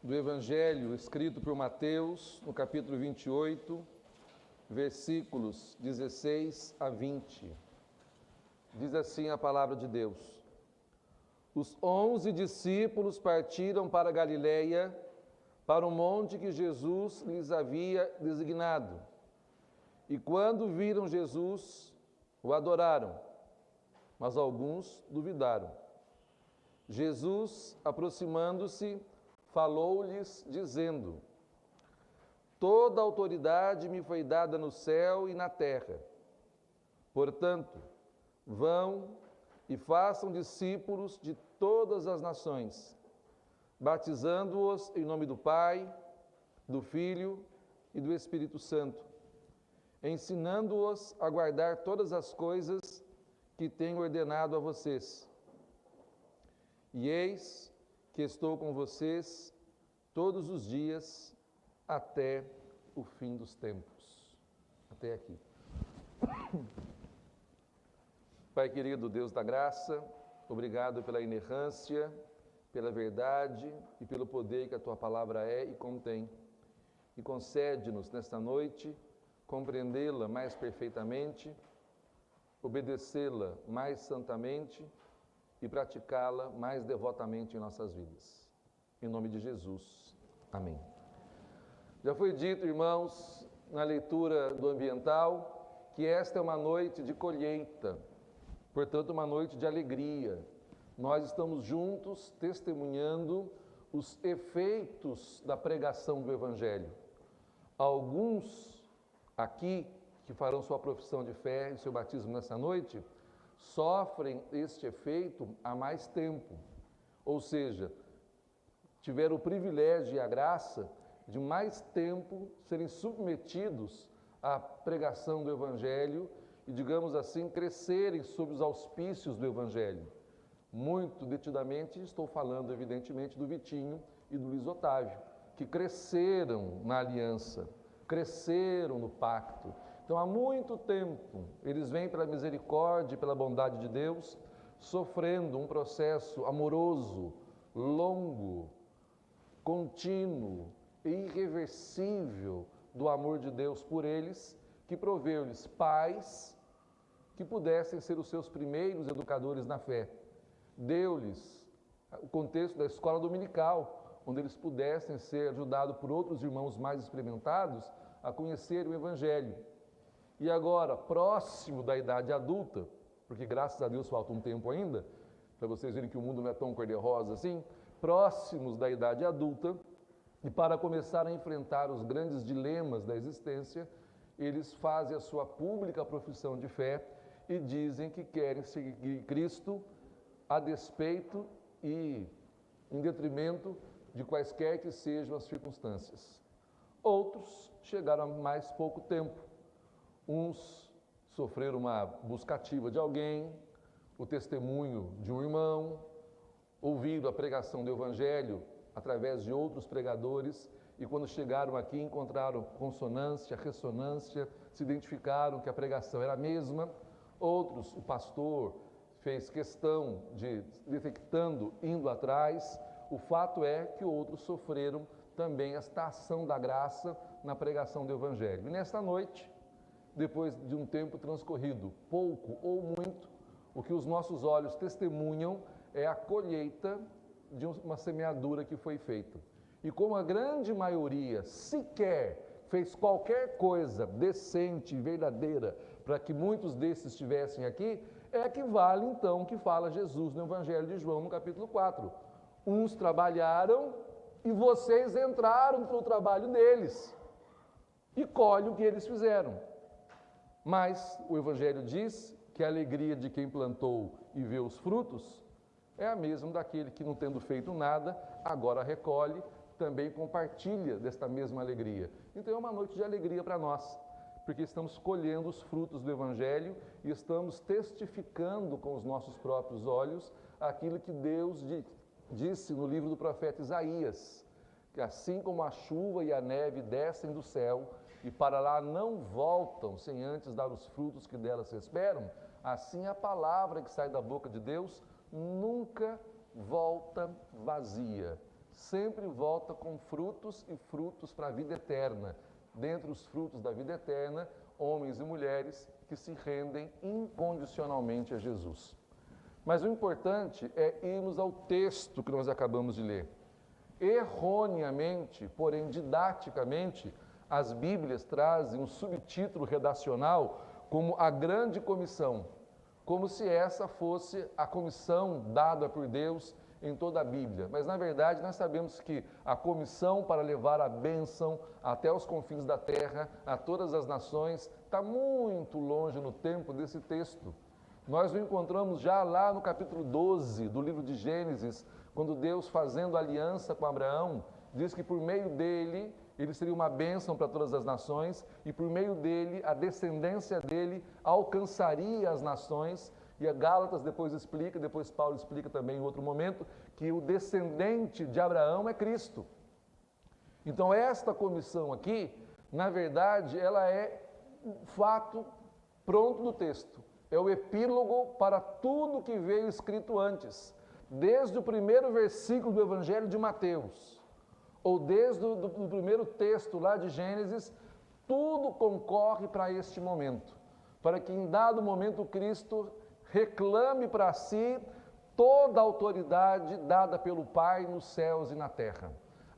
do Evangelho escrito por Mateus, no capítulo 28, versículos 16 a 20. Diz assim a palavra de Deus: Os 11 discípulos partiram para Galiléia, para o monte que Jesus lhes havia designado. E quando viram Jesus, o adoraram, mas alguns duvidaram. Jesus, aproximando-se, falou-lhes, dizendo: Toda autoridade me foi dada no céu e na terra. Portanto, vão e façam discípulos de todas as nações, batizando-os em nome do Pai, do Filho e do Espírito Santo, ensinando-os a guardar todas as coisas que tenho ordenado a vocês. E eis que estou com vocês todos os dias até o fim dos tempos. Até aqui. Pai querido, Deus da graça, obrigado pela inerrância, pela verdade e pelo poder que a Tua palavra é e contém. E concede-nos nesta noite compreendê-la mais perfeitamente, obedecê-la mais santamente e praticá-la mais devotamente em nossas vidas. Em nome de Jesus. Amém. Já foi dito, irmãos, na leitura do ambiental, que esta é uma noite de colheita, portanto, uma noite de alegria. Nós estamos juntos testemunhando os efeitos da pregação do Evangelho. Alguns aqui, que farão sua profissão de fé e seu batismo nessa noite, sofrem este efeito há mais tempo, ou seja, tiveram o privilégio e a graça de mais tempo serem submetidos à pregação do Evangelho e, digamos assim, crescerem sob os auspícios do Evangelho. Muito detidamente estou falando, evidentemente, do Vitinho e do Luiz Otávio, que cresceram na aliança, cresceram no pacto. Então, há muito tempo, eles vêm pela misericórdia e pela bondade de Deus, sofrendo um processo amoroso, longo, contínuo e irreversível do amor de Deus por eles, que proveu-lhes pais que pudessem ser os seus primeiros educadores na fé. Deu-lhes o contexto da escola dominical, onde eles pudessem ser ajudados por outros irmãos mais experimentados a conhecer o Evangelho. E agora, próximo da idade adulta, porque graças a Deus falta um tempo ainda, para vocês verem que o mundo não é tão cor-de-rosa assim, próximos da idade adulta, e para começar a enfrentar os grandes dilemas da existência, eles fazem a sua pública profissão de fé e dizem que querem seguir Cristo a despeito e em detrimento de quaisquer que sejam as circunstâncias. Outros chegaram há mais pouco tempo. Uns sofreram uma busca ativa de alguém, o testemunho de um irmão, ouviram a pregação do Evangelho através de outros pregadores e quando chegaram aqui encontraram consonância, ressonância, se identificaram que a pregação era a mesma. Outros, o pastor fez questão de, detectando, indo atrás. O fato é que outros sofreram também esta ação da graça na pregação do Evangelho. E nesta noite, depois de um tempo transcorrido, pouco ou muito, o que os nossos olhos testemunham é a colheita de uma semeadura que foi feita. E como a grande maioria sequer fez qualquer coisa decente e verdadeira para que muitos desses estivessem aqui, é que vale então o que fala Jesus no Evangelho de João, no capítulo 4. Uns trabalharam e vocês entraram para o trabalho deles e colhem o que eles fizeram. Mas o Evangelho diz que a alegria de quem plantou e vê os frutos é a mesma daquele que, não tendo feito nada, agora recolhe, também compartilha desta mesma alegria. Então é uma noite de alegria para nós, porque estamos colhendo os frutos do Evangelho e estamos testificando com os nossos próprios olhos aquilo que Deus disse no livro do profeta Isaías, que assim como a chuva e a neve descem do céu e para lá não voltam sem antes dar os frutos que delas se esperam, assim a palavra que sai da boca de Deus nunca volta vazia, sempre volta com frutos e frutos para a vida eterna. Dentre os frutos da vida eterna, homens e mulheres que se rendem incondicionalmente a Jesus. Mas o importante é irmos ao texto que nós acabamos de ler. Erroneamente, porém didaticamente, as Bíblias trazem um subtítulo redacional como a Grande Comissão, como se essa fosse a comissão dada por Deus em toda a Bíblia. Mas, na verdade, nós sabemos que a comissão para levar a bênção até os confins da terra, a todas as nações, está muito longe no tempo desse texto. Nós o encontramos já lá no capítulo 12 do livro de Gênesis, quando Deus, fazendo aliança com Abraão, diz que por meio dele, ele seria uma bênção para todas as nações, e por meio dele, a descendência dele alcançaria as nações. E a Gálatas depois explica, depois Paulo explica também em outro momento, que o descendente de Abraão é Cristo. Então esta comissão aqui, na verdade, ela é um fato pronto do texto. É o epílogo para tudo que veio escrito antes. Desde o primeiro versículo do Evangelho de Mateus, ou desde o primeiro texto lá de Gênesis, tudo concorre para este momento. Para que em dado momento Cristo reclame para si toda a autoridade dada pelo Pai nos céus e na terra.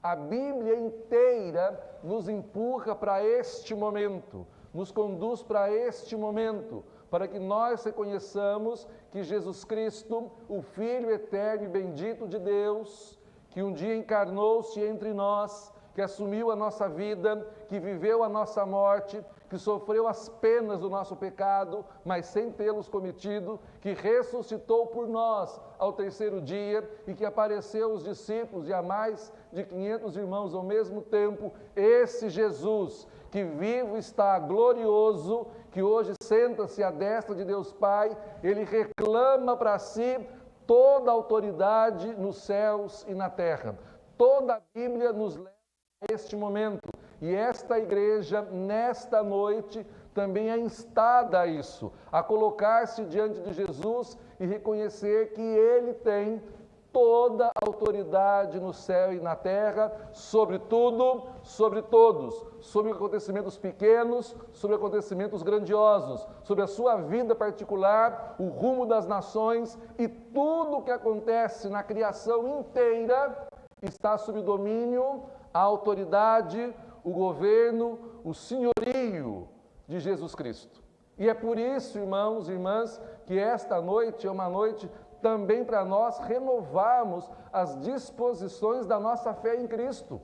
A Bíblia inteira nos empurra para este momento, nos conduz para este momento, para que nós reconheçamos que Jesus Cristo, o Filho eterno e bendito de Deus, que um dia encarnou-se entre nós, que assumiu a nossa vida, que viveu a nossa morte, que sofreu as penas do nosso pecado, mas sem tê-los cometido, que ressuscitou por nós ao terceiro dia e que apareceu aos discípulos e a mais de 500 irmãos ao mesmo tempo, esse Jesus, que vivo está, glorioso, que hoje senta-se à destra de Deus Pai, ele reclama para si toda a autoridade nos céus e na terra. Toda a Bíblia nos leva a este momento. E esta igreja, nesta noite, também é instada a isso, a colocar-se diante de Jesus e reconhecer que Ele tem toda a autoridade no céu e na terra, sobre tudo, sobre todos, sobre acontecimentos pequenos, sobre acontecimentos grandiosos, sobre a sua vida particular, o rumo das nações e tudo o que acontece na criação inteira está sob domínio, a autoridade, o governo, o senhorio de Jesus Cristo. E é por isso, irmãos e irmãs, que esta noite é uma noite também para nós renovarmos as disposições da nossa fé em Cristo.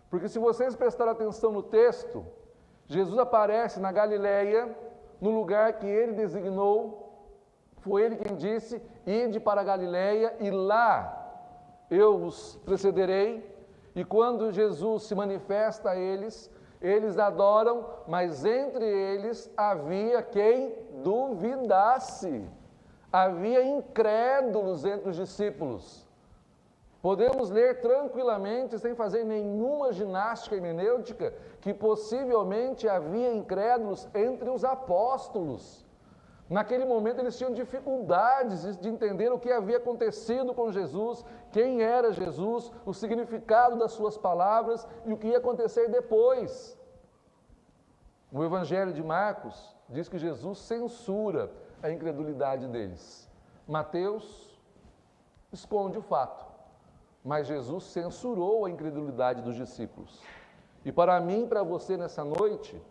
Porque se vocês prestarem atenção no texto, Jesus aparece na Galileia, no lugar que ele designou, foi ele quem disse, ide para a Galileia e lá eu os precederei. E quando Jesus se manifesta a eles, eles adoram, mas entre eles havia quem duvidasse. Havia incrédulos entre os discípulos. Podemos ler tranquilamente, sem fazer nenhuma ginástica hermenêutica, que possivelmente havia incrédulos entre os apóstolos. Naquele momento eles tinham dificuldades de entender o que havia acontecido com Jesus, quem era Jesus, o significado das suas palavras e o que ia acontecer depois. O Evangelho de Marcos diz que Jesus censura a incredulidade deles. Mateus esconde o fato, mas Jesus censurou a incredulidade dos discípulos. E para mim e para você nessa noite,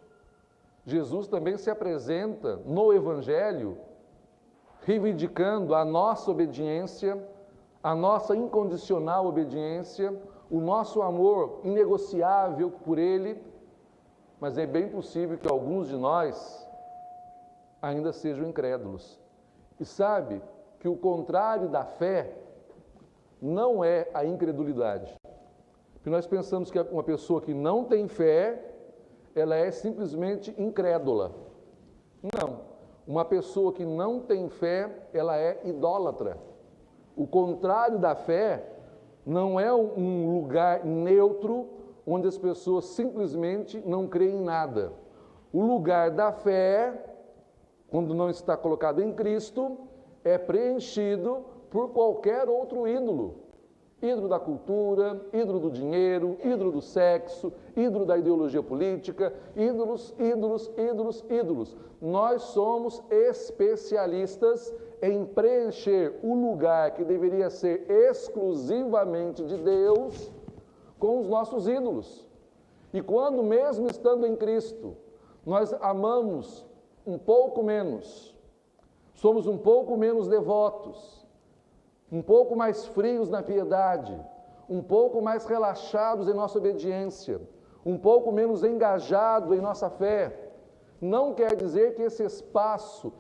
Jesus também se apresenta no Evangelho, reivindicando a nossa obediência, a nossa incondicional obediência, o nosso amor inegociável por Ele, mas é bem possível que alguns de nós ainda sejam incrédulos. E sabe que o contrário da fé não é a incredulidade. Porque nós pensamos que uma pessoa que não tem fé, ela é simplesmente incrédula. Não. Uma pessoa que não tem fé, ela é idólatra. O contrário da fé não é um lugar neutro onde as pessoas simplesmente não creem em nada. O lugar da fé, quando não está colocado em Cristo, é preenchido por qualquer outro ídolo. ídolo da cultura, ídolo do dinheiro, ídolo do sexo, ídolo da ideologia política, ídolos, ídolos, ídolos, ídolos. Nós somos especialistas em preencher o lugar que deveria ser exclusivamente de Deus com os nossos ídolos. E quando, mesmo estando em Cristo, nós amamos um pouco menos, somos um pouco menos devotos, um pouco mais frios na piedade, um pouco mais relaxados em nossa obediência, um pouco menos engajados em nossa fé, não quer dizer que esse espaço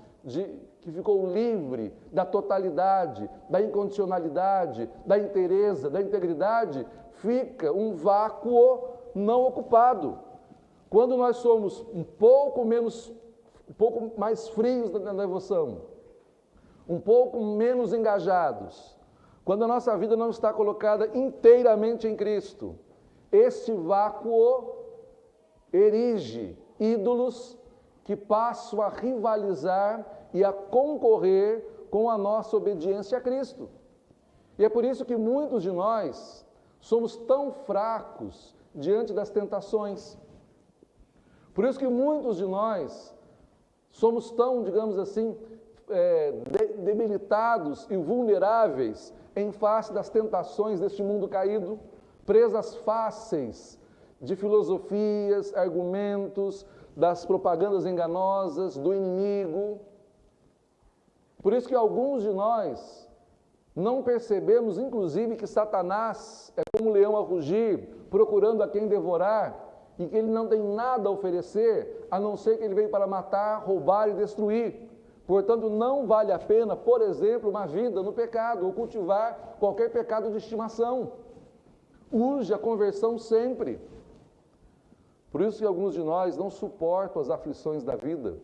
que ficou livre da totalidade, da incondicionalidade, da inteireza, da integridade, fica um vácuo não ocupado. Quando nós somos um pouco mais frios na devoção, um pouco menos engajados, quando a nossa vida não está colocada inteiramente em Cristo, este vácuo erige ídolos que passam a rivalizar e a concorrer com a nossa obediência a Cristo. E é por isso que muitos de nós somos tão fracos diante das tentações. Por isso que muitos de nós somos tão, digamos assim, debilitados e vulneráveis em face das tentações deste mundo caído, presas fáceis de filosofias, argumentos, das propagandas enganosas, do inimigo. Por isso que alguns de nós não percebemos, inclusive, que Satanás é como um leão a rugir, procurando a quem devorar, e que ele não tem nada a oferecer, a não ser que ele veio para matar, roubar e destruir. Portanto, não vale a pena, por exemplo, uma vida no pecado, ou cultivar qualquer pecado de estimação. Urge a conversão sempre. Por isso que alguns de nós não suportam as aflições da vida.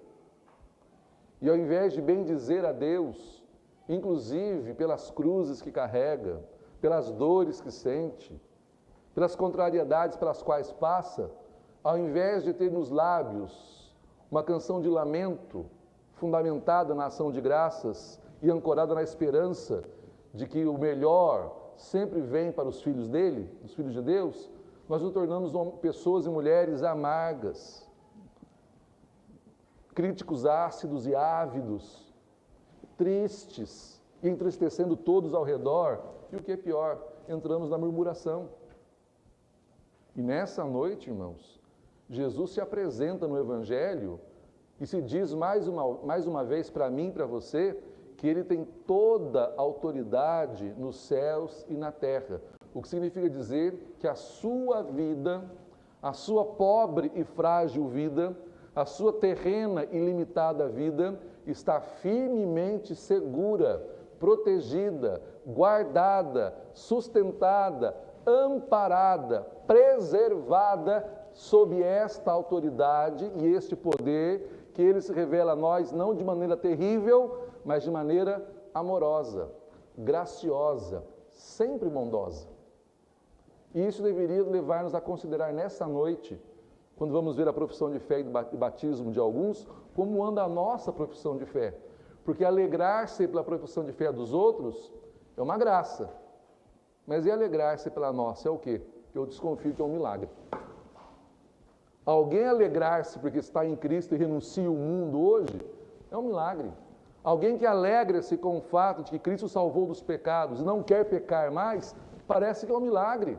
E ao invés de bendizer a Deus, inclusive pelas cruzes que carrega, pelas dores que sente, pelas contrariedades pelas quais passa, ao invés de ter nos lábios uma canção de lamento, fundamentada na ação de graças e ancorada na esperança de que o melhor sempre vem para os filhos dele, os filhos de Deus, nós nos tornamos pessoas e mulheres amargas, críticos ácidos e ávidos, tristes e entristecendo todos ao redor, e o que é pior, entramos na murmuração. E nessa noite, irmãos, Jesus se apresenta no Evangelho e se diz mais uma vez para mim e para você que Ele tem toda a autoridade nos céus e na terra. O que significa dizer que a sua vida, a sua pobre e frágil vida, a sua terrena e limitada vida está firmemente segura, protegida, guardada, sustentada, amparada, preservada sob esta autoridade e este poder que Ele se revela a nós não de maneira terrível, mas de maneira amorosa, graciosa, sempre bondosa. E isso deveria levar-nos a considerar nessa noite, quando vamos ver a profissão de fé e batismo de alguns, como anda a nossa profissão de fé. Porque alegrar-se pela profissão de fé dos outros é uma graça. Mas e alegrar-se pela nossa é o quê? Eu desconfio que é um milagre. Alguém alegrar-se porque está em Cristo e renuncia o mundo hoje é um milagre. Alguém que alegra-se com o fato de que Cristo salvou dos pecados e não quer pecar mais, parece que é um milagre.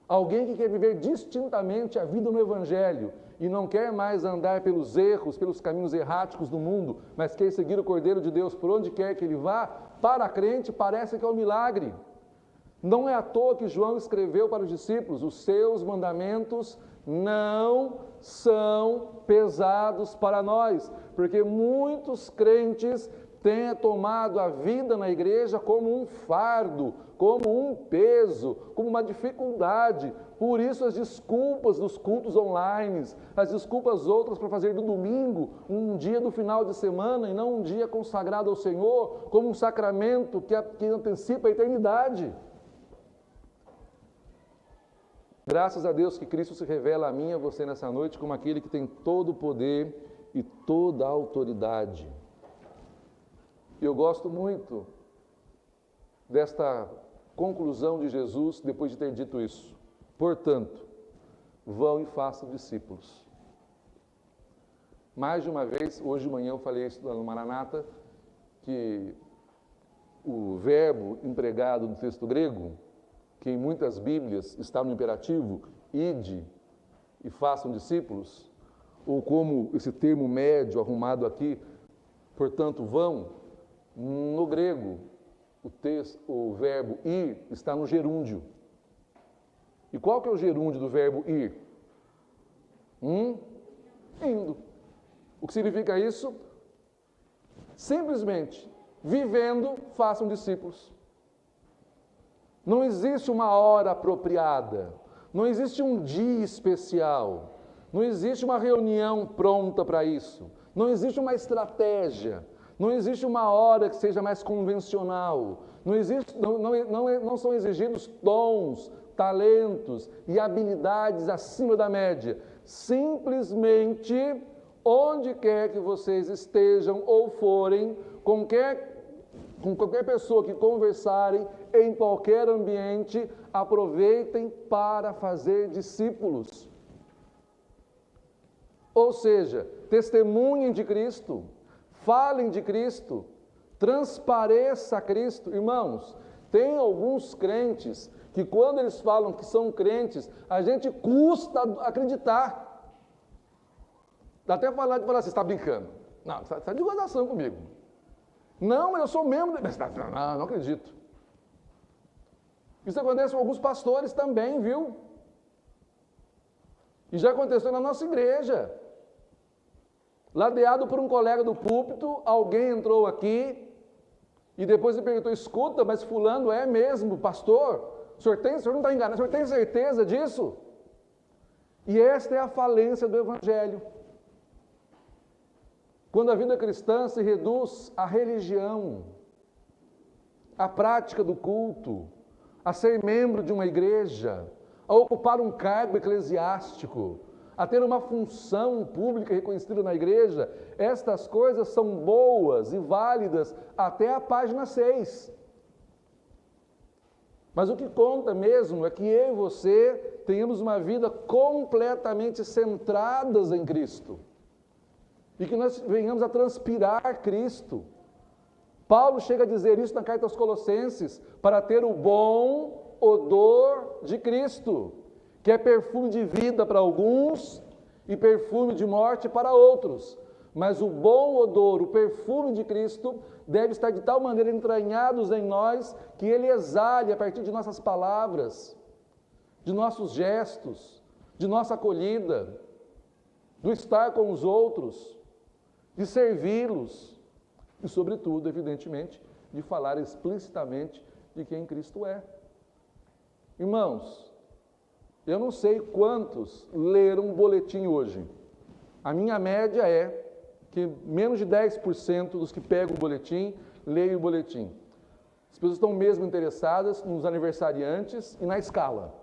Alguém que quer viver distintamente a vida no Evangelho e não quer mais andar pelos erros, pelos caminhos erráticos do mundo, mas quer seguir o Cordeiro de Deus por onde quer que ele vá, para a crente parece que é um milagre. Não é à toa que João escreveu para os discípulos: os seus mandamentos não são pesados para nós, porque muitos crentes têm tomado a vida na igreja como um fardo, como um peso, como uma dificuldade. Por isso as desculpas dos cultos online, as desculpas outras para fazer do domingo um dia do final de semana e não um dia consagrado ao Senhor, como um sacramento que antecipa a eternidade. Graças a Deus que Cristo se revela a mim e a você nessa noite como aquele que tem todo o poder e toda a autoridade. Eu gosto muito desta conclusão de Jesus depois de ter dito isso. Portanto, vão e façam discípulos. Mais de uma vez, hoje de manhã eu falei isso no Maranata, que o verbo empregado no texto grego, que em muitas Bíblias está no imperativo, ide e façam discípulos, ou como esse termo médio arrumado aqui, portanto, vão, no grego, o verbo ir está no gerúndio. E qual que é o gerúndio do verbo ir? Indo. O que significa isso? Simplesmente, vivendo, façam discípulos. Não existe uma hora apropriada, não existe um dia especial, não existe uma reunião pronta para isso, não existe uma estratégia, não existe uma hora que seja mais convencional, não são exigidos dons, talentos e habilidades acima da média. Simplesmente, onde quer que vocês estejam ou forem, com qualquer pessoa que conversarem, em qualquer ambiente, aproveitem para fazer discípulos. Ou seja, testemunhem de Cristo, falem de Cristo, transpareça Cristo. Irmãos, tem alguns crentes que quando eles falam que são crentes, a gente custa acreditar. Dá até falar assim, você está brincando. Não, você está de gozação comigo. Não, mas eu sou membro... Não acredito. Isso acontece com alguns pastores também, viu? E já aconteceu na nossa igreja. Ladeado por um colega do púlpito, alguém entrou aqui e depois ele perguntou, escuta, mas fulano é mesmo pastor? O senhor não está enganado? O senhor tem certeza disso? E esta é a falência do Evangelho. Quando a vida cristã se reduz à religião, à prática do culto, a ser membro de uma igreja, a ocupar um cargo eclesiástico, a ter uma função pública reconhecida na igreja, estas coisas são boas e válidas até a página 6. Mas o que conta mesmo é que eu e você tenhamos uma vida completamente centradas em Cristo. E que nós venhamos a transpirar Cristo. Paulo chega a dizer isso na carta aos Colossenses, para ter o bom odor de Cristo, que é perfume de vida para alguns e perfume de morte para outros. Mas o bom odor, o perfume de Cristo, deve estar de tal maneira entranhados em nós, que ele exale a partir de nossas palavras, de nossos gestos, de nossa acolhida, do estar com os outros, de servi-los e, sobretudo, evidentemente, de falar explicitamente de quem Cristo é. Irmãos, eu não sei quantos leram um boletim hoje. A minha média é que menos de 10% dos que pegam o boletim, leem o boletim. As pessoas estão mesmo interessadas nos aniversariantes e na escala.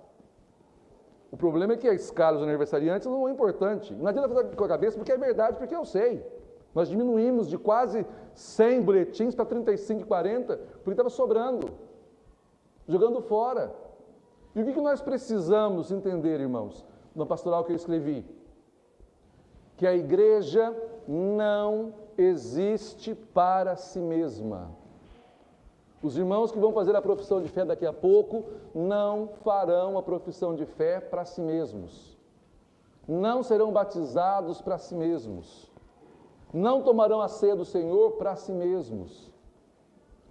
O problema é que a escala dos aniversariantes não é importante. Não adianta fazer com a cabeça, porque é verdade, porque eu sei. Nós diminuímos de quase 100 boletins para 35 e 40, porque estava sobrando, jogando fora. E o que nós precisamos entender, irmãos, no pastoral que eu escrevi? Que a igreja não existe para si mesma. Os irmãos que vão fazer a profissão de fé daqui a pouco não farão a profissão de fé para si mesmos. Não serão batizados para si mesmos. Não tomarão a ceia do Senhor para si mesmos.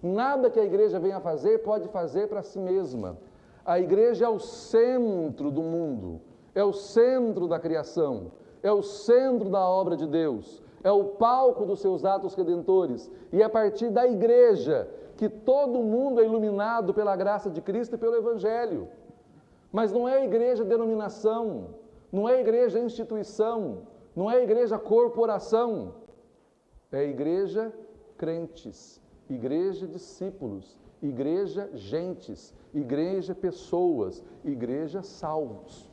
Nada que a igreja venha fazer pode fazer para si mesma. A igreja é o centro do mundo, é o centro da criação, é o centro da obra de Deus, é o palco dos seus atos redentores, e é a partir da igreja que todo mundo é iluminado pela graça de Cristo e pelo Evangelho. Mas não é a igreja denominação, não é a igreja instituição, não é a igreja corporação, é a igreja crentes, igreja discípulos, igreja gentes, igreja pessoas, igreja salvos.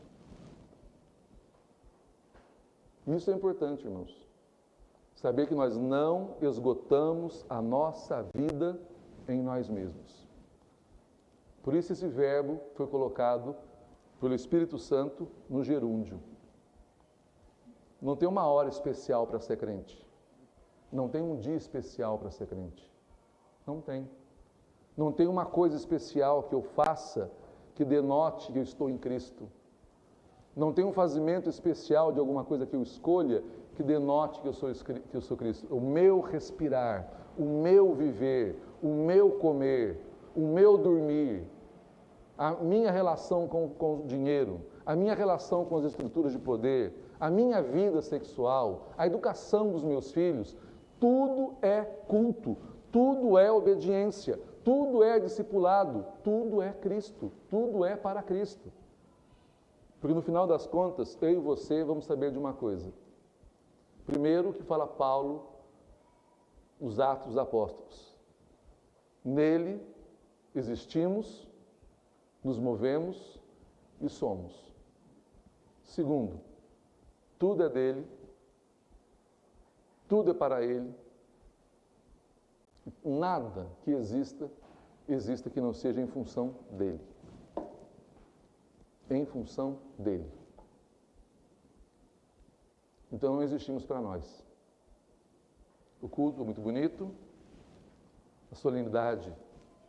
Isso é importante, irmãos. Saber que nós não esgotamos a nossa vida em nós mesmos. Por isso esse verbo foi colocado pelo Espírito Santo no gerúndio. Não tem uma hora especial para ser crente. Não tem um dia especial para ser crente. Não tem. Não tem uma coisa especial que eu faça que denote que eu estou em Cristo. Não tem um fazimento especial de alguma coisa que eu escolha que denote que eu sou Cristo. O meu respirar, o meu viver, o meu comer, o meu dormir, a minha relação com o dinheiro, a minha relação com as estruturas de poder, a minha vida sexual, a educação dos meus filhos, tudo é culto, tudo é obediência, tudo é discipulado, tudo é Cristo, tudo é para Cristo. Porque no final das contas, eu e você vamos saber de uma coisa. Primeiro, que fala Paulo nos Atos dos Apóstolos. Nele existimos, nos movemos e somos. Segundo, tudo é dele, tudo é para ele. Nada que exista que não seja em função dele. Em função dele. Então não existimos para nós. O culto é muito bonito, a solenidade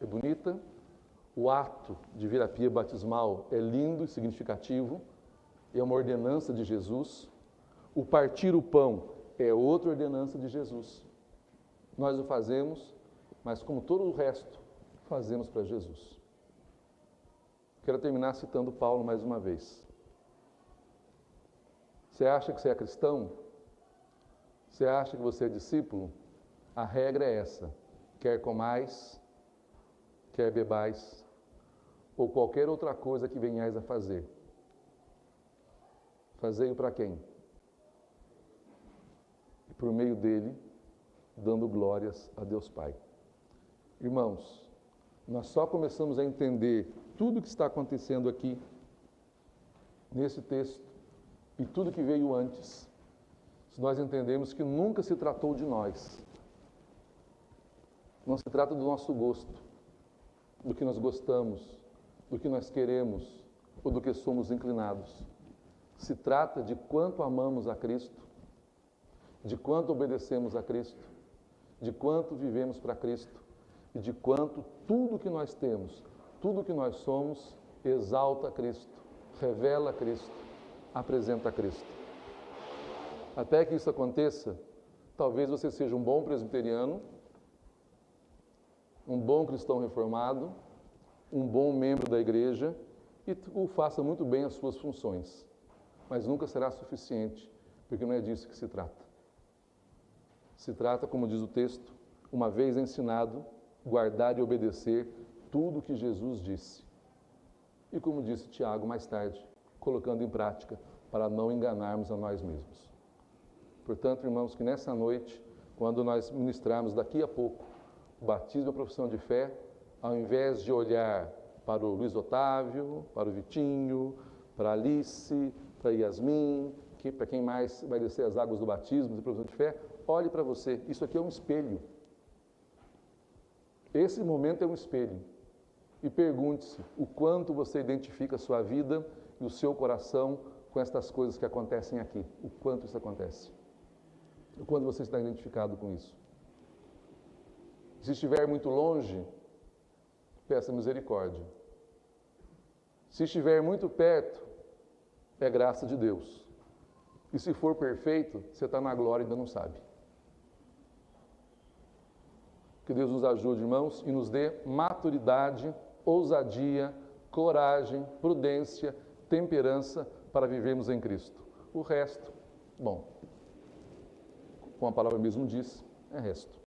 é bonita, o ato de vir à pia batismal é lindo e significativo, é uma ordenança de Jesus. O partir o pão é outra ordenança de Jesus. Nós o fazemos, mas como todo o resto, fazemos para Jesus. Quero terminar citando Paulo mais uma vez. Você acha que você é cristão? Você acha que você é discípulo? A regra é essa: quer comais, quer bebais, ou qualquer outra coisa que venhais a fazer. Fazei-o para quem? E por meio dele, dando glórias a Deus Pai. Irmãos, nós só começamos a entender tudo o que está acontecendo aqui, nesse texto, e tudo que veio antes, se nós entendemos que nunca se tratou de nós. Não se trata do nosso gosto, do que nós gostamos, do que nós queremos, ou do que somos inclinados. Se trata de quanto amamos a Cristo, de quanto obedecemos a Cristo, de quanto vivemos para Cristo, e de quanto tudo que nós temos, tudo que nós somos, exalta Cristo, revela Cristo, apresenta Cristo. Até que isso aconteça, talvez você seja um bom presbiteriano, um bom cristão reformado, um bom membro da igreja e o faça muito bem as suas funções. Mas nunca será suficiente, porque não é disso que se trata. Se trata, como diz o texto, uma vez ensinado, guardar e obedecer tudo o que Jesus disse. E como disse Tiago mais tarde, colocando em prática para não enganarmos a nós mesmos. Portanto, irmãos, que nessa noite, quando nós ministrarmos daqui a pouco o batismo e a profissão de fé, ao invés de olhar para o Luiz Otávio, para o Vitinho, para a Alice, para a Yasmin, para quem mais vai descer as águas do batismo e profissão de fé, olhe para você. Isso aqui é um espelho. Esse momento é um espelho. E pergunte-se o quanto você identifica a sua vida e o seu coração com estas coisas que acontecem aqui. O quanto isso acontece. O quanto você está identificado com isso. Se estiver muito longe, peça misericórdia. Se estiver muito perto, é graça de Deus. E se for perfeito, você está na glória e ainda não sabe. Que Deus nos ajude, irmãos, e nos dê maturidade, ousadia, coragem, prudência, temperança para vivermos em Cristo. O resto, bom, como a palavra mesmo diz, é resto.